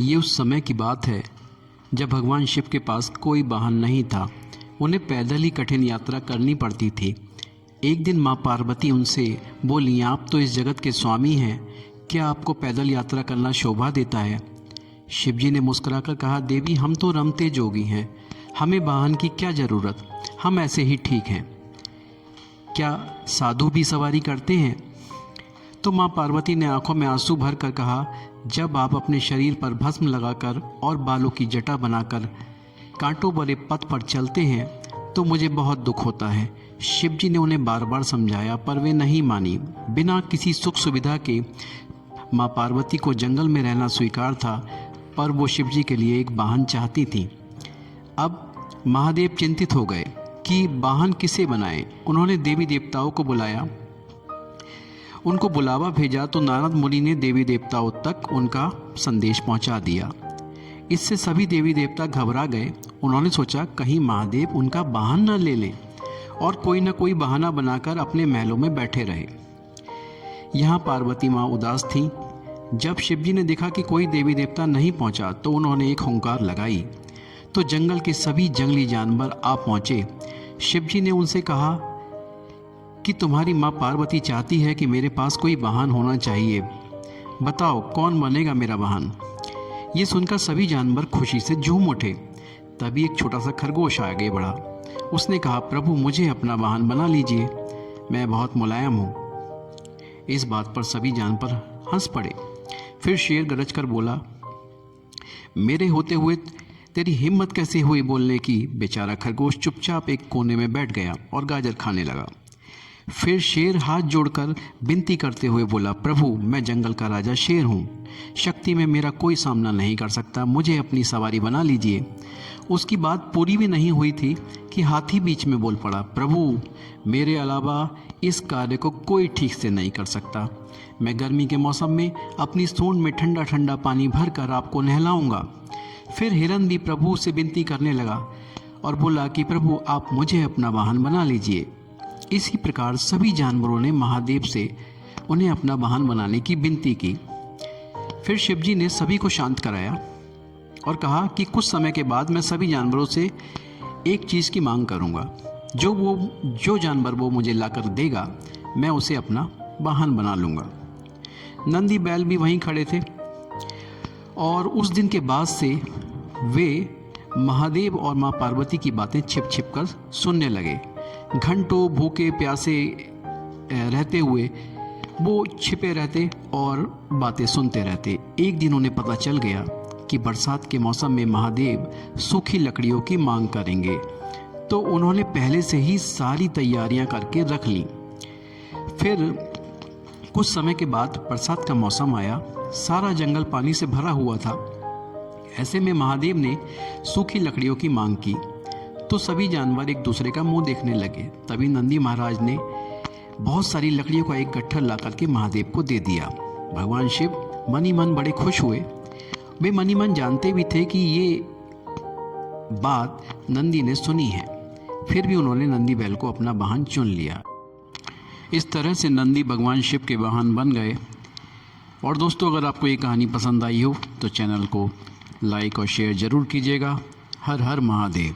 ये उस समय की बात है जब भगवान शिव के पास कोई वाहन नहीं था। उन्हें पैदल ही कठिन यात्रा करनी पड़ती थी। एक दिन माँ पार्वती उनसे बोली, आप तो इस जगत के स्वामी हैं, क्या आपको पैदल यात्रा करना शोभा देता है? शिवजी ने मुस्कुराकर कहा, देवी हम तो रमते जोगी हैं, हमें वाहन की क्या ज़रूरत, हम ऐसे ही ठीक हैं। क्या साधु भी सवारी करते हैं? तो माँ पार्वती ने आंखों में आंसू भर कर कहा, जब आप अपने शरीर पर भस्म लगाकर और बालों की जटा बनाकर कांटों भरे पथ पर चलते हैं तो मुझे बहुत दुख होता है। शिवजी ने उन्हें बार बार समझाया पर वे नहीं मानी। बिना किसी सुख सुविधा के माँ पार्वती को जंगल में रहना स्वीकार था, पर वो शिवजी के लिए एक वाहन चाहती थी। अब महादेव चिंतित हो गए कि वाहन किसे बनाएं। उन्होंने देवी देवताओं को बुलाया, उनको बुलावा भेजा तो नारद मुनि ने देवी देवताओं तक उनका संदेश पहुंचा दिया। इससे सभी देवी देवता घबरा गए। उन्होंने सोचा कहीं महादेव उनका वाहन न ले लें और कोई न कोई बहाना बनाकर अपने महलों में बैठे रहे। यहाँ पार्वती माँ उदास थीं। जब शिवजी ने देखा कि कोई देवी देवता नहीं पहुँचा तो उन्होंने एक हुंकार लगाई तो जंगल के सभी जंगली जानवर आ पहुँचे। शिवजी ने उनसे कहा कि तुम्हारी माँ पार्वती चाहती है कि मेरे पास कोई वाहन होना चाहिए, बताओ कौन बनेगा मेरा वाहन। ये सुनकर सभी जानवर खुशी से झूम उठे। तभी एक छोटा सा खरगोश आगे बढ़ा। उसने कहा, प्रभु मुझे अपना वाहन बना लीजिए, मैं बहुत मुलायम हूँ। इस बात पर सभी जानवर हंस पड़े। फिर शेर गरज कर बोला, मेरे होते हुए तेरी हिम्मत कैसे हुई बोलने की। बेचारा खरगोश चुपचाप एक कोने में बैठ गया और गाजर खाने लगा। फिर शेर हाथ जोड़कर विनती करते हुए बोला, प्रभु मैं जंगल का राजा शेर हूँ, शक्ति में मेरा कोई सामना नहीं कर सकता, मुझे अपनी सवारी बना लीजिए। उसकी बात पूरी भी नहीं हुई थी कि हाथी बीच में बोल पड़ा, प्रभु मेरे अलावा इस कार्य को कोई ठीक से नहीं कर सकता। मैं गर्मी के मौसम में अपनी सूंड में ठंडा ठंडा पानी भर कर आपको नहलाऊंगा। फिर हिरन भी प्रभु से विनती करने लगा और बोला कि प्रभु आप मुझे अपना वाहन बना लीजिए। इसी प्रकार सभी जानवरों ने महादेव से उन्हें अपना वाहन बनाने की विनती की। फिर शिवजी ने सभी को शांत कराया और कहा कि कुछ समय के बाद मैं सभी जानवरों से एक चीज़ की मांग करूंगा। जो जानवर वो मुझे लाकर देगा मैं उसे अपना वाहन बना लूँगा। नंदी बैल भी वहीं खड़े थे और उस दिन के बाद से वे महादेव और माँ पार्वती की बातें छिप छिप कर सुनने लगे। घंटों भूखे प्यासे रहते हुए वो छिपे रहते और बातें सुनते रहते। एक दिन उन्हें पता चल गया कि बरसात के मौसम में महादेव सूखी लकड़ियों की मांग करेंगे, तो उन्होंने पहले से ही सारी तैयारियां करके रख लीं। फिर कुछ समय के बाद बरसात का मौसम आया। सारा जंगल पानी से भरा हुआ था। ऐसे में महादेव ने सूखी लकड़ियों की मांग की तो सभी जानवर एक दूसरे का मुंह देखने लगे। तभी नंदी महाराज ने बहुत सारी लकड़ियों का एक गट्ठर ला करके महादेव को दे दिया। भगवान शिव मन ही मन बड़े खुश हुए। वे मन ही मन जानते भी थे कि ये बात नंदी ने सुनी है, फिर भी उन्होंने नंदी बैल को अपना वाहन चुन लिया। इस तरह से नंदी भगवान शिव के वाहन बन गए। और दोस्तों अगर आपको ये कहानी पसंद आई हो तो चैनल को लाइक और शेयर ज़रूर कीजिएगा। हर हर महादेव।